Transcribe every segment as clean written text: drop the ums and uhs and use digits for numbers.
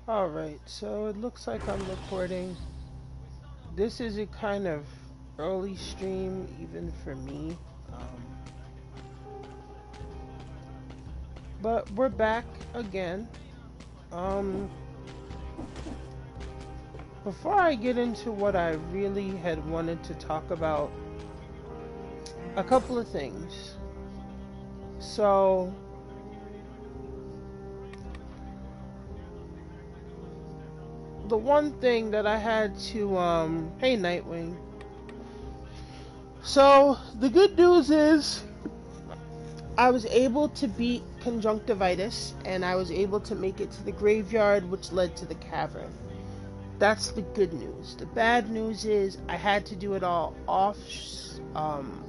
Alright, so it looks like I'm recording. This is a kind of early stream, even for me. But we're back again. Um, Before I get into what I really had wanted to talk about, a couple of things. So, the one thing that I had to, hey Nightwing. So, the good news is I was able to beat conjunctivitis, and I was able to make it to the graveyard, which led to the cavern. That's the good news. The bad news is I had to do it all um,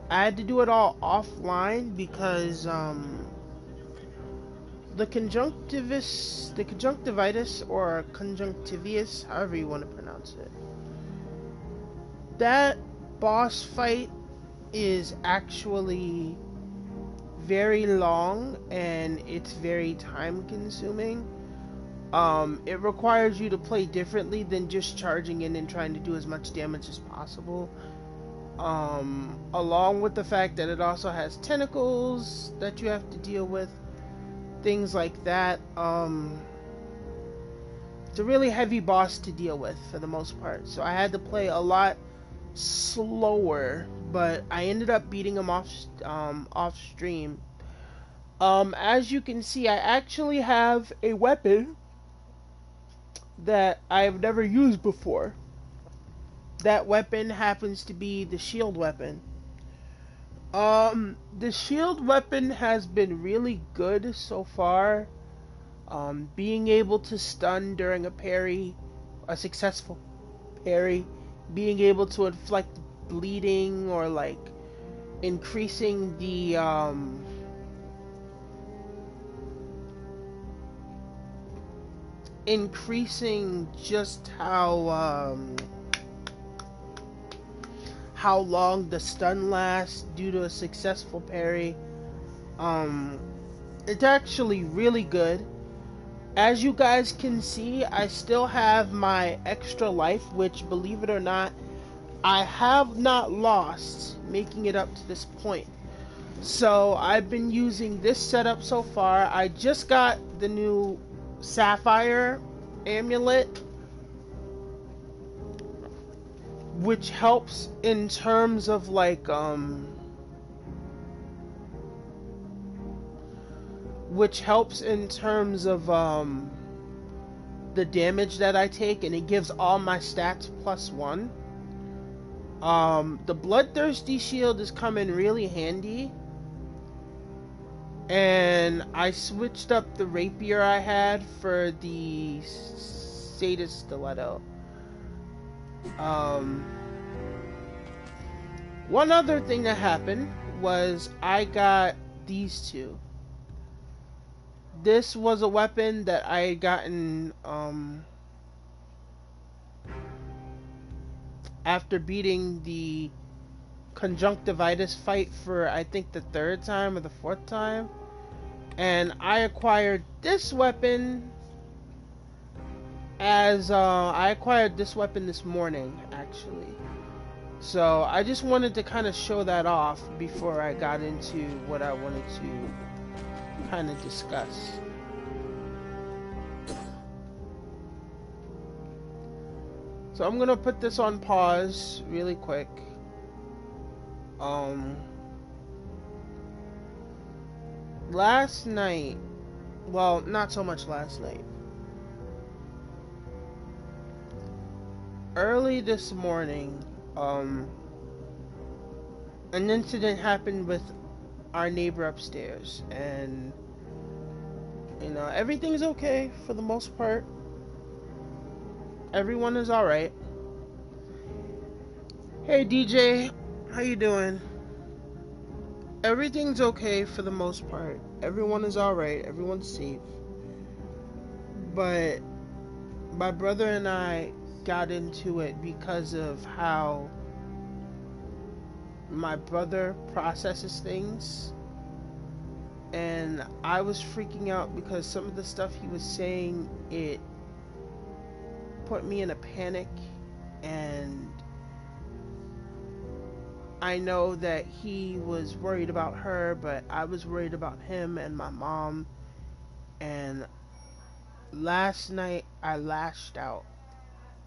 I had to do it all offline because the conjunctivitis or conjunctivitis, however you want to pronounce it, that boss fight is actually very long and it's very time consuming. It requires you to play differently than just charging in and trying to do as much damage as possible. Along with the fact that it also has tentacles that you have to deal with, things like that. It's a really heavy boss to deal with for the most part, so I had to play a lot slower, but I ended up beating him off stream. As you can see, I actually have a weapon that I've never used before. That weapon happens to be the shield weapon. The shield weapon has been really good so far. Being able to stun during a parry, a successful parry, being able to inflict bleeding or like increasing the increasing just how long the stun lasts due to a successful parry. Um, it's actually really good. As you guys can see, I still have my extra life, which, believe it or not, I have not lost, making it up to this point. So I've been using this setup so far. I just got the new Sapphire amulet, which helps in terms of like the damage that I take, and it gives all my stats +1. The bloodthirsty shield is coming really handy, and I switched up the rapier I had for the sadist stiletto. One other thing that happened was I got these two. This was a weapon that I had gotten after beating the conjunctivitis fight for, I think, the third time or the fourth time. And I acquired this weapon this morning, actually. So I just wanted to kind of show that off before I got into what I wanted to kind of discuss. So I'm gonna put this on pause really quick. Last night, well, not so much last night. Early this morning, an incident happened with our neighbor upstairs, and everything's okay for the most part. Everyone is alright. Hey DJ, how you doing? Everything's okay for the most part. Everyone is alright. Everyone's safe. But my brother and I got into it because of how my brother processes things and I was freaking out because some of the stuff he was saying, it put me in a panic. And I know that he was worried about her, but I was worried about him and my mom. And last night I lashed out,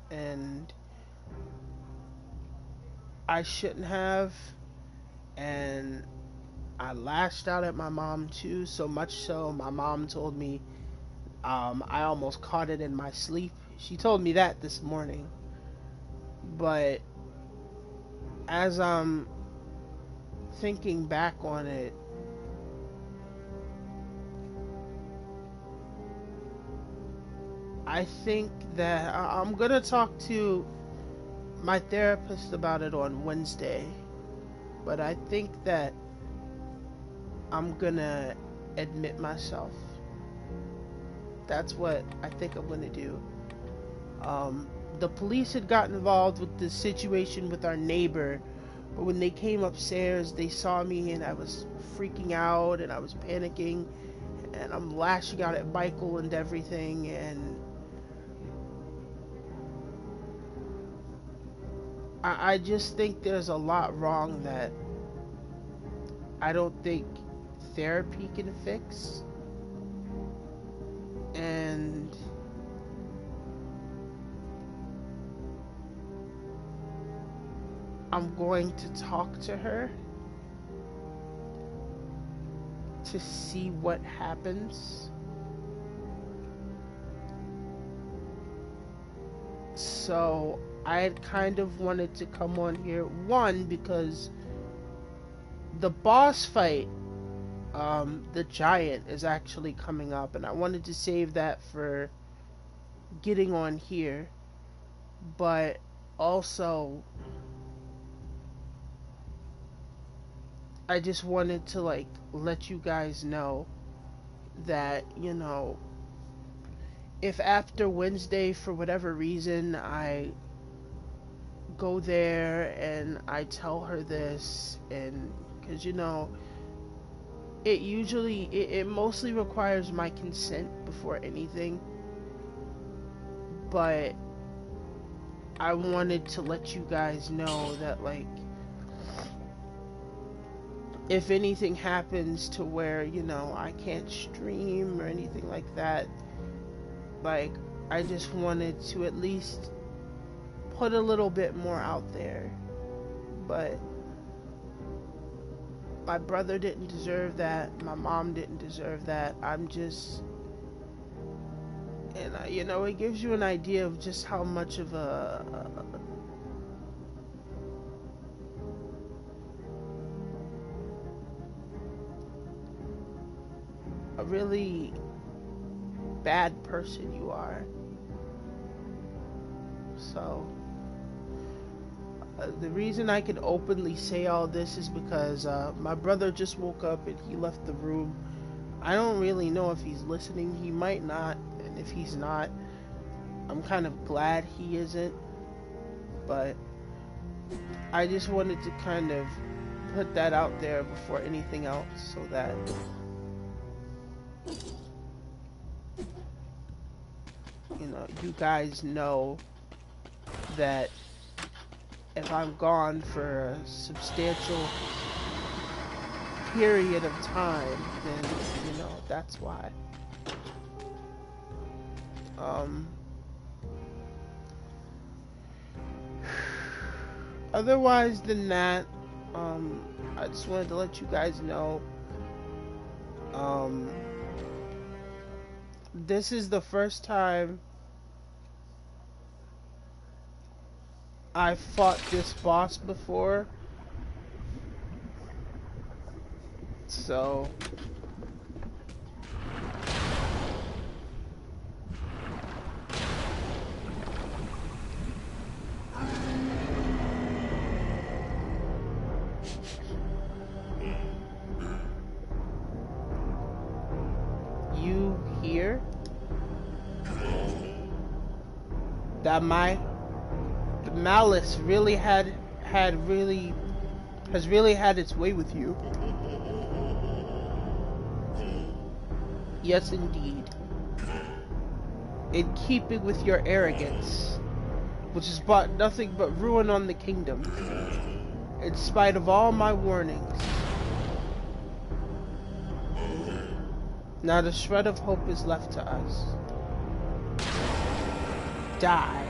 and I shouldn't have, and I lashed out at my mom too, so much so my mom told me I almost caught it in my sleep. She told me that this morning. But as I'm thinking back on it, I think that I'm gonna talk to my therapist about it on Wednesday. But I think that I'm gonna admit myself. That's what I think I'm gonna do. The police had gotten involved with the situation with our neighbor, but when they came upstairs, they saw me and I was freaking out and I was panicking and I'm lashing out at Michael and everything, and I just think there's a lot wrong that I don't think therapy can fix. And I'm going to talk to her to see what happens. So I had kind of wanted to come on here, one, because the boss fight, the giant, is actually coming up, and I wanted to save that for getting on here. But also, I just wanted to like let you guys know that, you know, if after Wednesday for whatever reason I go there and I tell her this, and because you know it mostly requires my consent before anything, but I wanted to let you guys know that, like, if anything happens to where, you know, I can't stream or anything like that, like, I just wanted to at least put a little bit more out there. But my brother didn't deserve that. My mom didn't deserve that. I'm just... And, you know, it gives you an idea of just how much of a really bad person you are. So, the reason I can openly say all this is because my brother just woke up and he left the room. I don't really know if he's listening. He might not, and if he's not, I'm kind of glad he isn't. But I just wanted to kind of put that out there before anything else, so that you know, you guys know that if I'm gone for a substantial period of time, then, you know, that's why. Otherwise than that, I just wanted to let you guys know, this is the first time I fought this boss before, so you hear that the malice really has really had its way with you. Yes, indeed. In keeping with your arrogance, which has brought nothing but ruin on the kingdom, in spite of all my warnings. Not a shred of hope is left to us. Die.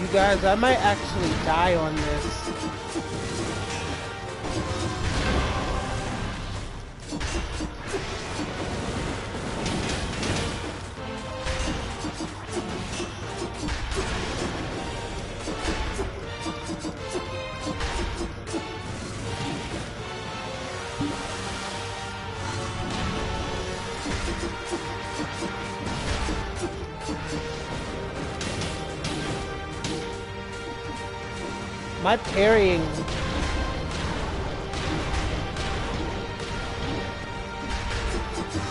You guys, I might actually die on this. My parrying.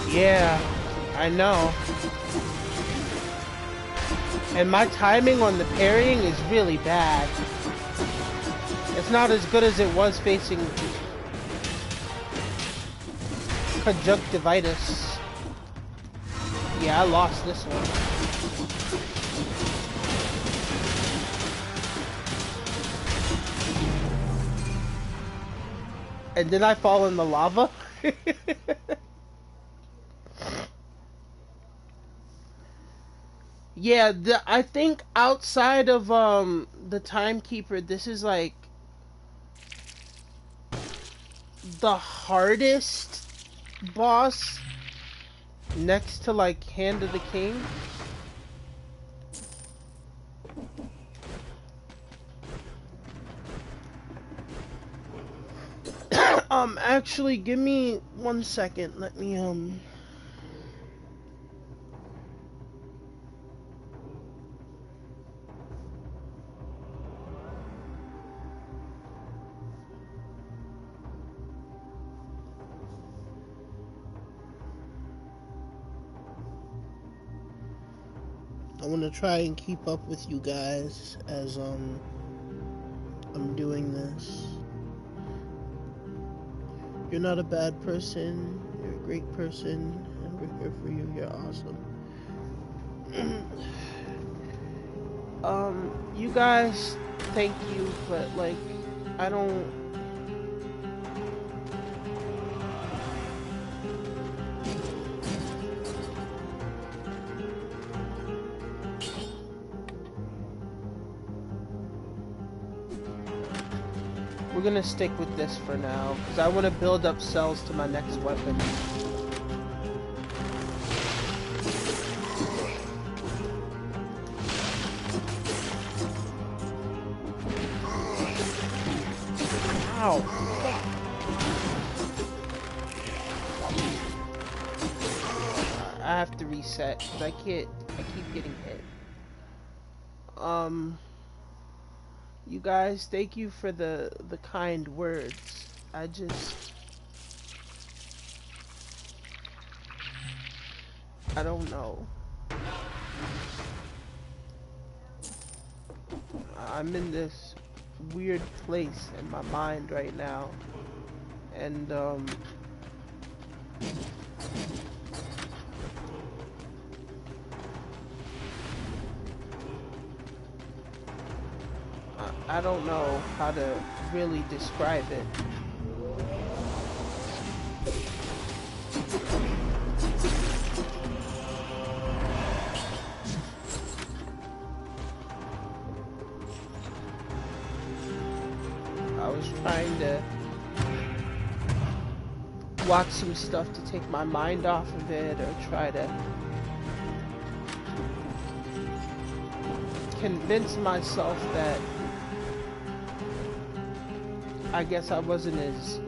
Yeah, I know. And my timing on the parrying is really bad. It's not as good as it was facing conjunctivitis. Yeah, I lost this one. And did I fall in the lava? Yeah, I think outside of the timekeeper, this is like the hardest boss next to like Hand of the King. Actually, give me 1 second. Let me want to try and keep up with you guys as I'm doing this. You're not a bad person. You're a great person, and we're here for you. You're awesome. You guys, thank you, but like, I don't. We're gonna stick with this for now, because I want to build up cells to my next weapon. Ow! I have to reset, because I keep getting hit. You guys, thank you for the kind words. I don't know. I'm in this weird place in my mind right now, and I don't know how to really describe it. I was trying to watch some stuff to take my mind off of it, or try to convince myself that I guess I wasn't as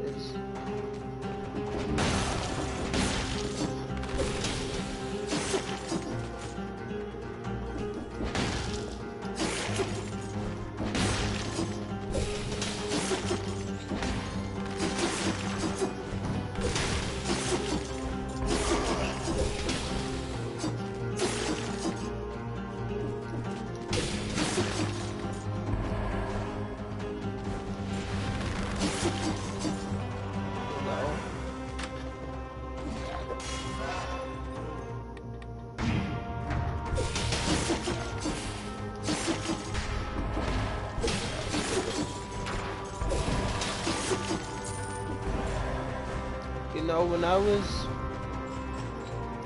when I was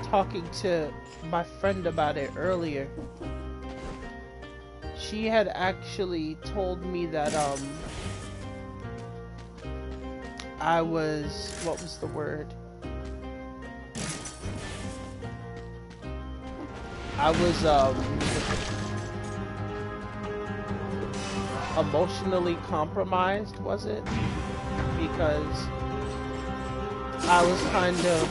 talking to my friend about it earlier, she had actually told me that I was, what was the word? I was emotionally compromised, was it? Because I was kind of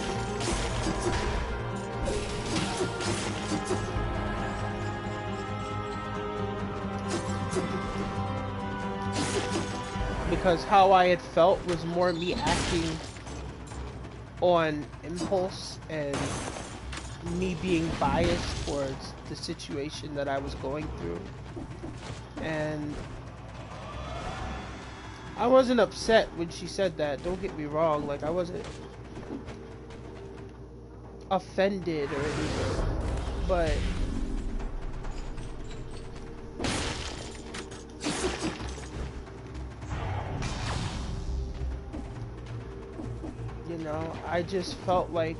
because how I had felt was more me acting on impulse and me being biased towards the situation that I was going through. And I wasn't upset when she said that, don't get me wrong, like I wasn't offended or anything, but you know, I just felt like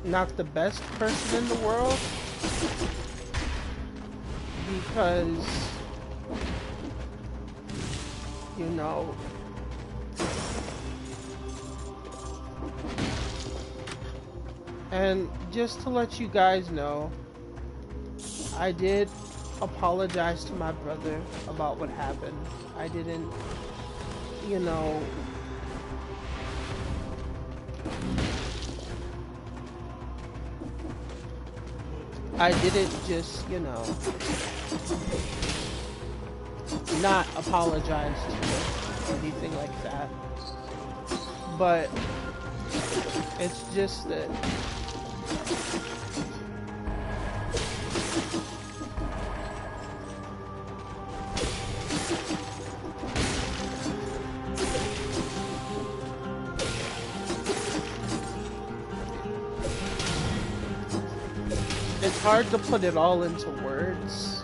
not the best person in the world, because you know, and just to let you guys know, I did apologize to my brother about what happened. I didn't, you know, I didn't just, you know, not apologize to you or anything like that. But it's just that it's hard to put it all into words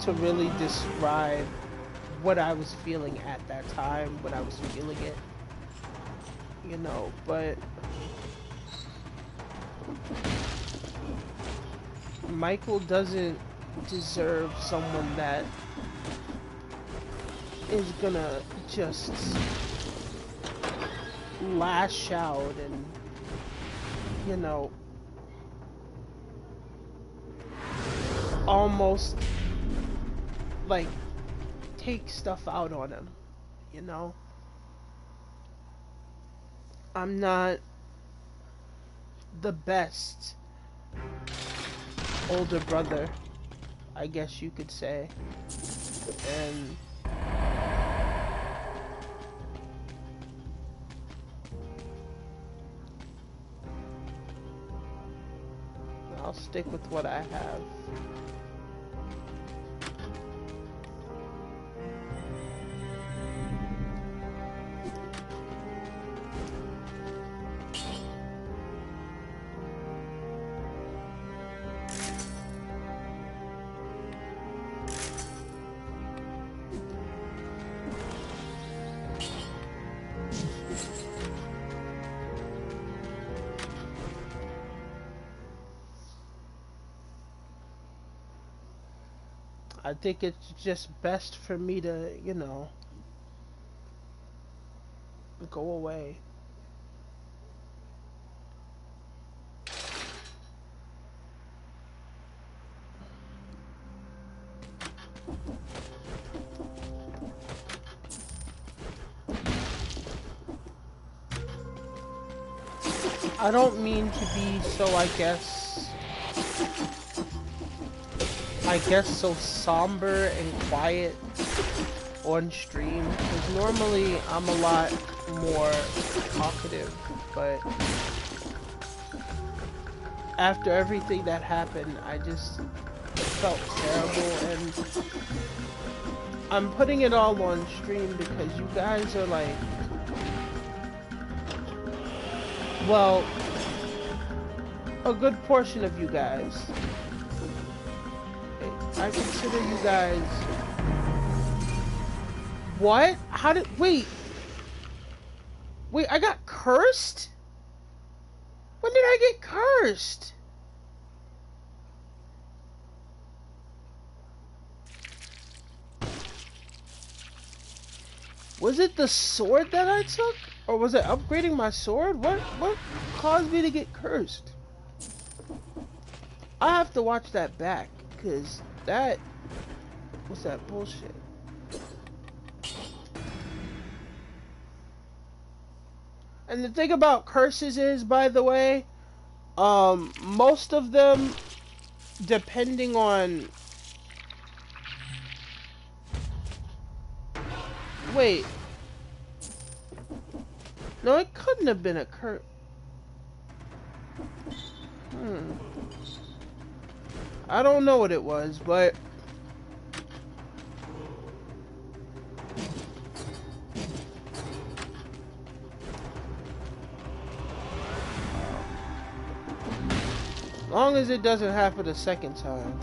to really describe what I was feeling at that time when I was feeling it, you know, but Michael doesn't deserve someone that is gonna just lash out and, you know, almost like take stuff out on him, you know. I'm not the best older brother, I guess you could say, and I'll stick with what I have. I think it's just best for me to, you know, go away. I don't mean to be so, I guess so somber and quiet on stream, because normally I'm a lot more talkative, but after everything that happened, I just felt terrible, and I'm putting it all on stream because you guys are like, well, a good portion of you guys, I consider you guys... What? How did... Wait, I got cursed? When did I get cursed? Was it the sword that I took? Or was it upgrading my sword? What caused me to get cursed? I have to watch that back, because that was that bullshit. And the thing about curses is, by the way, most of them, depending on... Wait. No, it couldn't have been a curse. I don't know what it was, but... As long as it doesn't happen a second time.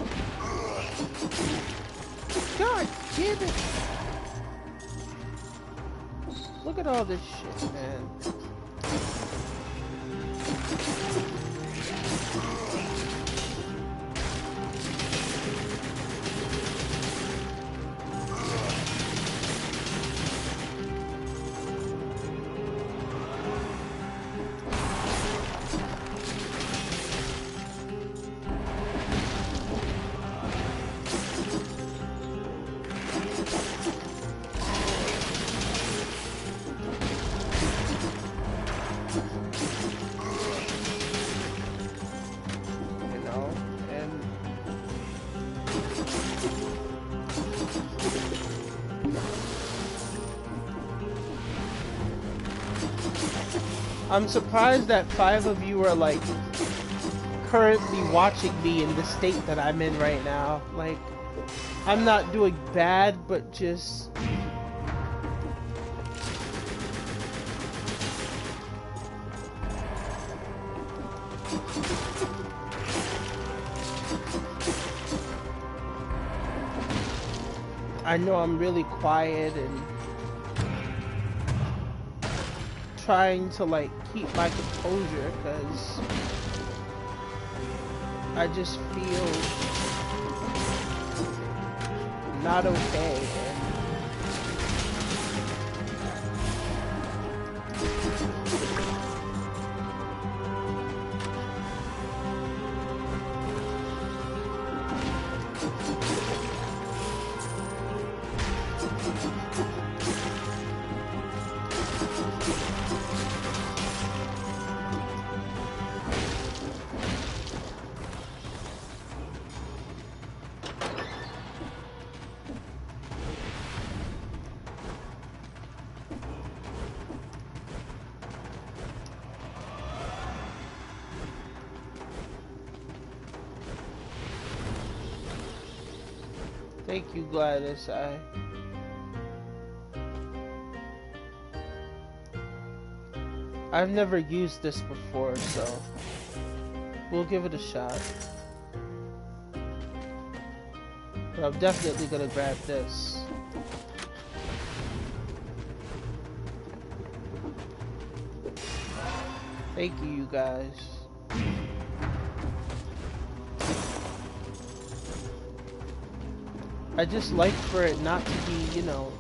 God damn it! Look at all this shit, man. I'm surprised that 5 of you are like currently watching me in the state that I'm in right now. Like, I'm not doing bad, but just... I know I'm really quiet and trying to like keep my composure because I just feel not okay. Thank you, Gladys. I've never used this before, so we'll give it a shot. But I'm definitely gonna grab this. Thank you, you guys. I just like for it not to be, you know,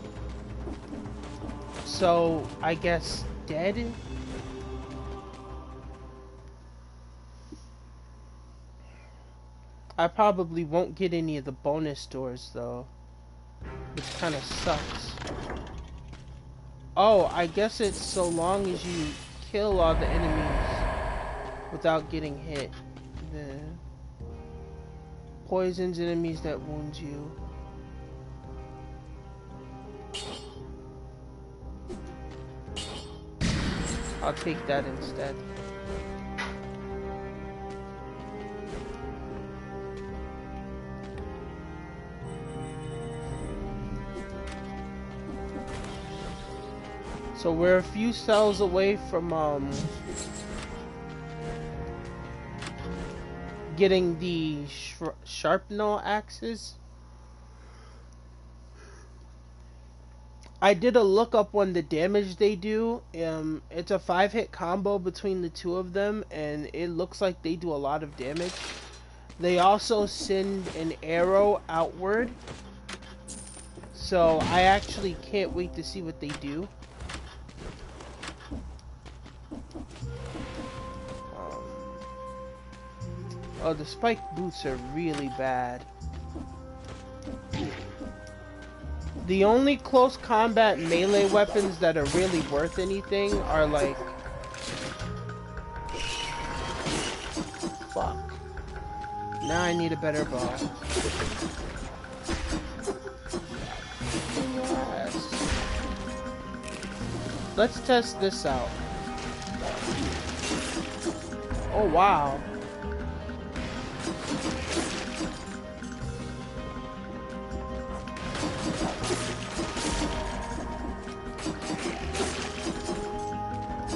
so, I guess, dead? I probably won't get any of the bonus doors, though, which kind of sucks. Oh, I guess it's so long as you kill all the enemies without getting hit. Then poisons enemies that wound you. I'll take that instead. So we're a few cells away from getting the sharpener axes. I did a lookup on the damage they do. It's a 5-hit combo between the two of them, and it looks like they do a lot of damage. They also send an arrow outward, so I actually can't wait to see what they do. Oh, the spiked boots are really bad. The only close combat melee weapons that are really worth anything are like... Fuck. Now I need a better bow. Yes. Let's test this out. Oh wow.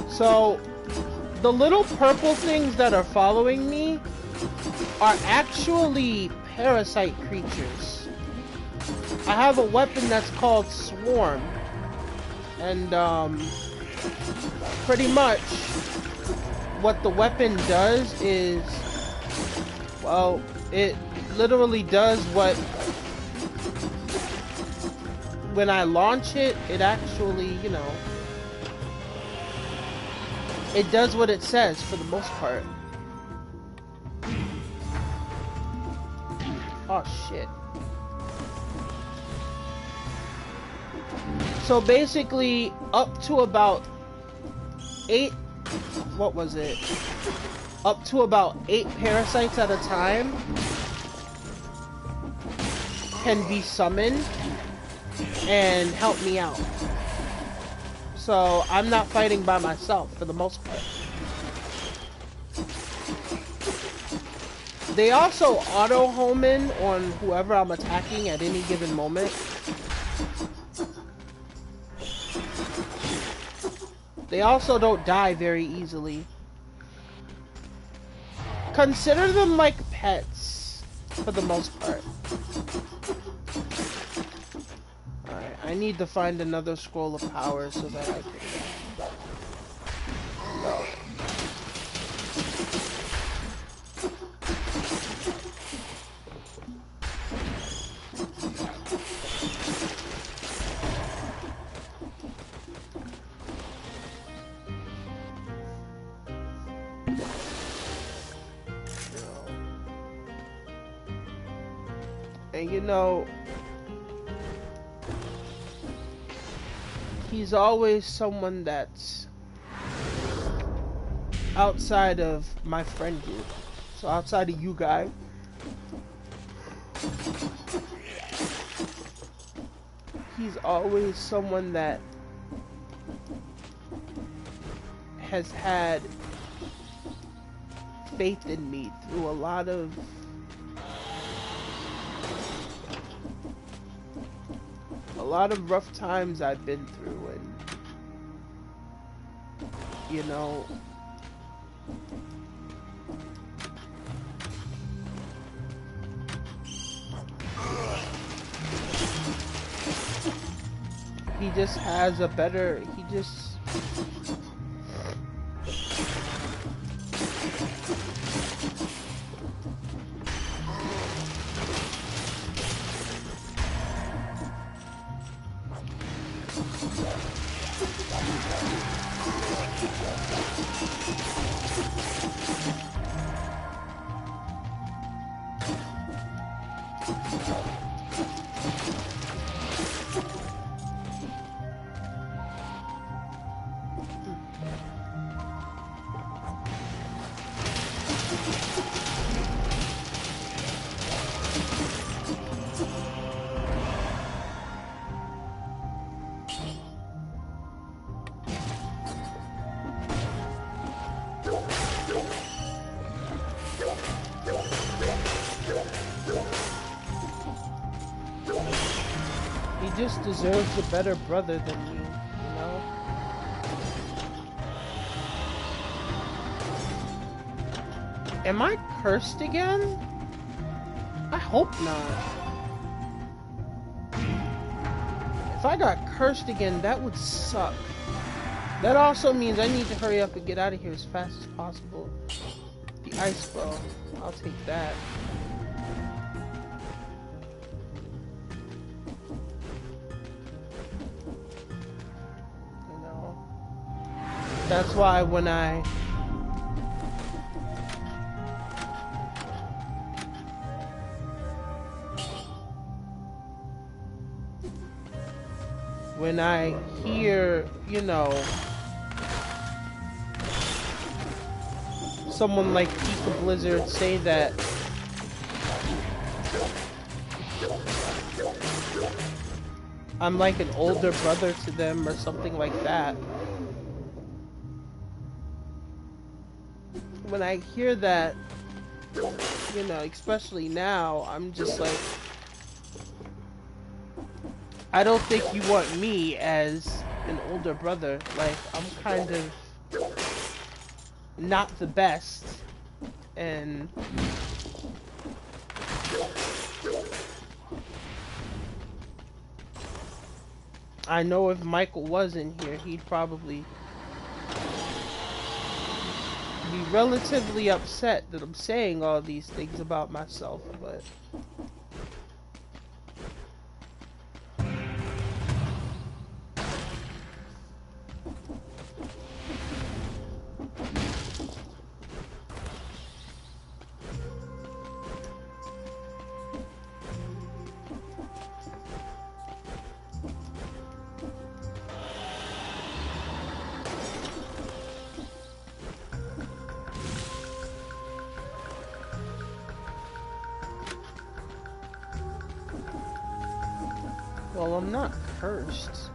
So, the little purple things that are following me are actually parasite creatures. I have a weapon that's called Swarm. And, pretty much what the weapon does is, well, it literally does what, when I launch it, it actually, you know, it does what it says for the most part. Oh shit. So basically, up to about 8, what was it? Up to about 8 parasites at a time can be summoned and help me out. So I'm not fighting by myself for the most part. They also auto home in on whoever I'm attacking at any given moment. They also don't die very easily. Consider them like pets for the most part. Alright, I need to find another scroll of power so that I can go. And you know, he's always someone that's outside of my friend group. So outside of you guys. He's always someone that has had faith in me through a lot of rough times I've been through, and you know, he just has a better, he just deserves a better brother than me, you know? Am I cursed again? I hope not. If I got cursed again, that would suck. That also means I need to hurry up and get out of here as fast as possible. The ice bow, I'll take that. You know, that's why when I hear, you know, someone like Pika Blizzard say that I'm like an older brother to them or something like that. When I hear that, you know, especially now, I'm just like, I don't think you want me as an older brother. Like, I'm kind of not the best, and I know if Michael was in here, he'd probably be relatively upset that I'm saying all these things about myself, but well, I'm not cursed.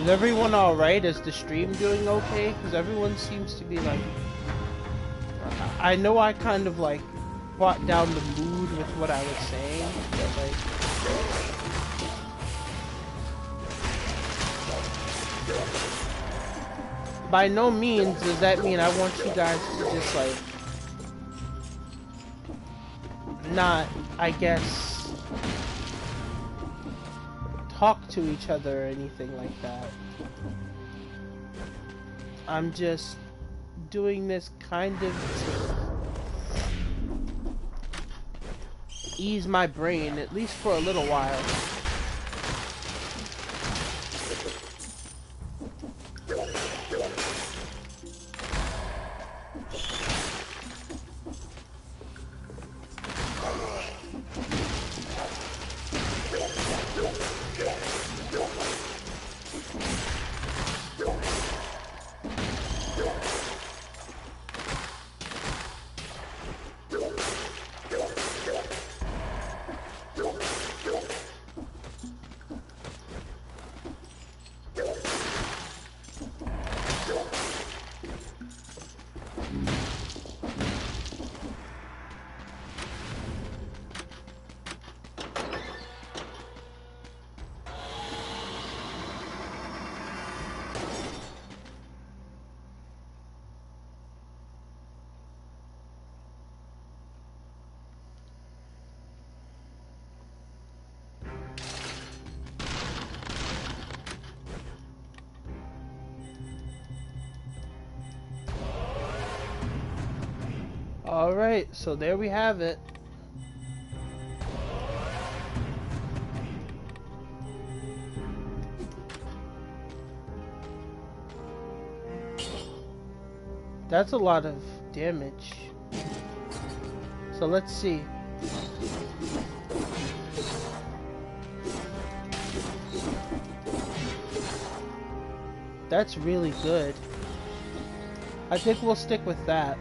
Is everyone alright? Is the stream doing okay? Because everyone seems to be like... I know I kind of like brought down the mood with what I was saying, but like... By no means does that mean I want you guys to just like... not, I guess... talk to each other or anything like that. I'm just doing this kind of to ease my brain, at least for a little while. Alright, so there we have it. That's a lot of damage. So let's see. That's really good. I think we'll stick with that.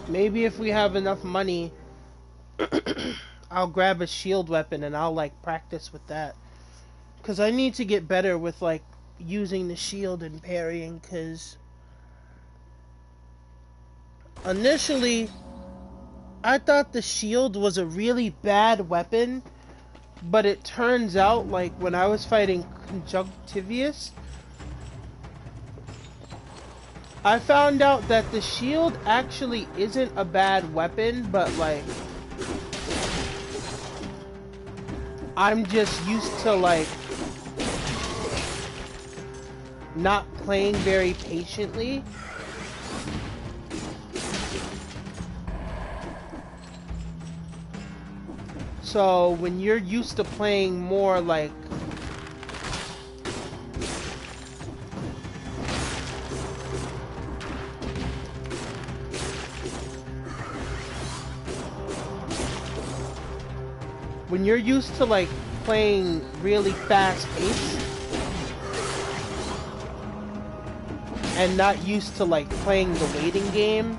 Maybe if we have enough money, I'll grab a shield weapon and I'll like practice with that. Cause I need to get better with like using the shield and parrying, cause initially I thought the shield was a really bad weapon, but it turns out like when I was fighting Conjunctivius, I found out that the shield actually isn't a bad weapon, but like I'm just used to like not playing very patiently. So when you're used to playing more like when you're used to like playing really fast paced and not used to like playing the waiting game,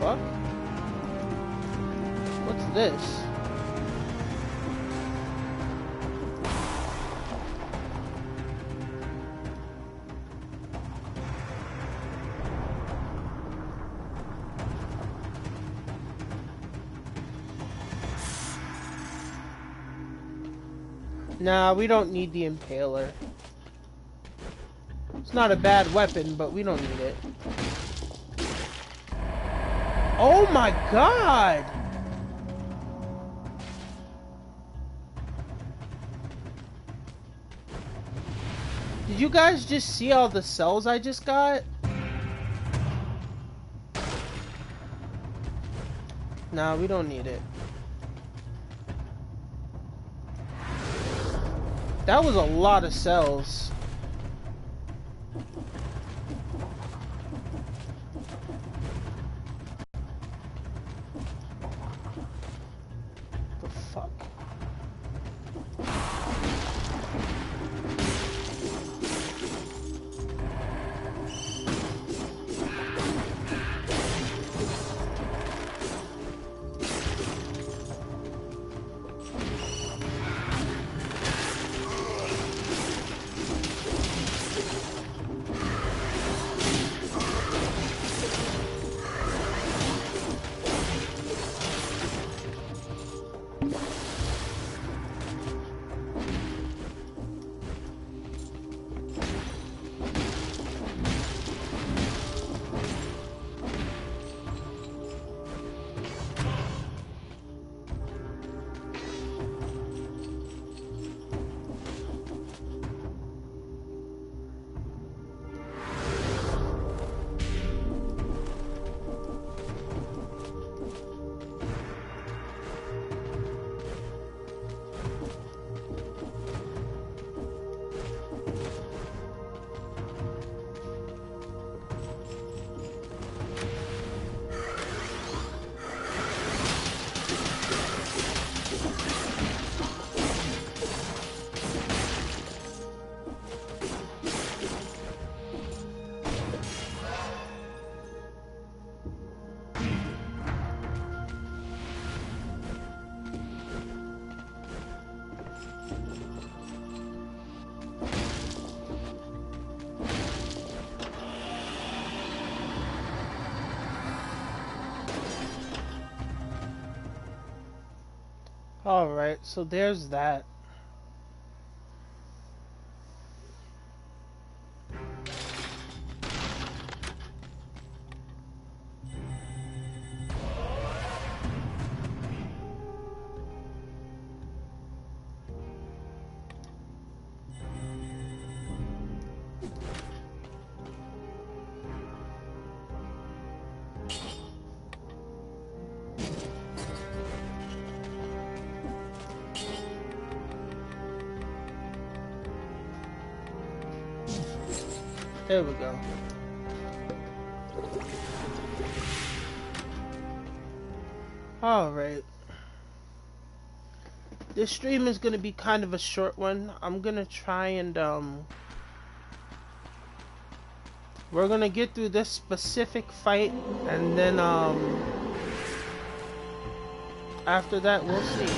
fuck? What's this? Nah, we don't need the impaler. It's not a bad weapon, but we don't need it. Oh my god! Did you guys just see all the cells I just got? Nah, we don't need it. That was a lot of cells. The fuck? Alright, so there's that. There we go. Alright. This stream is gonna be kind of a short one. I'm gonna try and we're gonna get through this specific fight and then after that we'll see.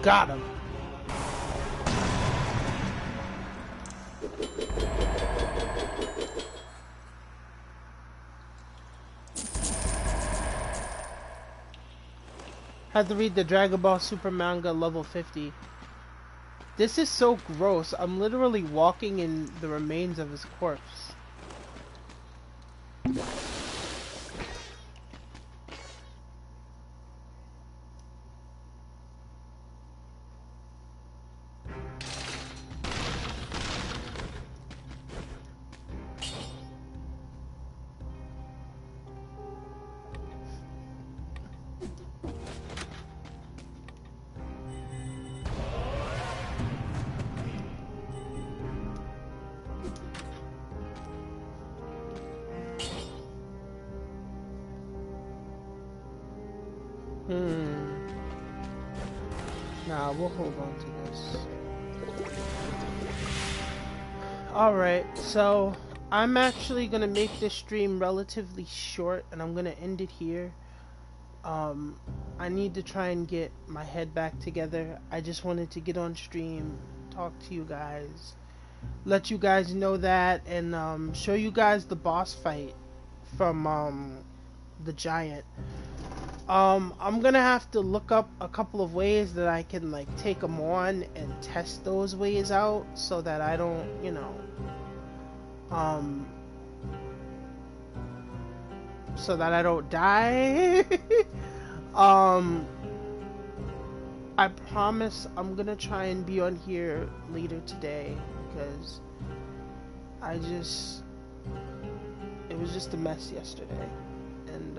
Got him. Had to read the Dragon Ball Super manga level 50. This is so gross. I'm literally walking in the remains of his corpse. Nah, we'll hold on to this. Alright, so I'm actually gonna make this stream relatively short and I'm gonna end it here. I need to try and get my head back together. I just wanted to get on stream, talk to you guys, let you guys know that, and show you guys the boss fight from the giant. I'm gonna have to look up a couple of ways that I can like take them on and test those ways out so that I don't, you know, so that I don't die. I promise I'm gonna try and be on here later today because it was just a mess yesterday and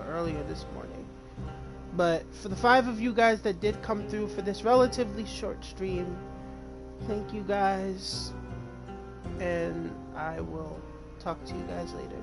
earlier this morning. But for the 5 of you guys that did come through for this relatively short stream, thank you guys, and I will talk to you guys later.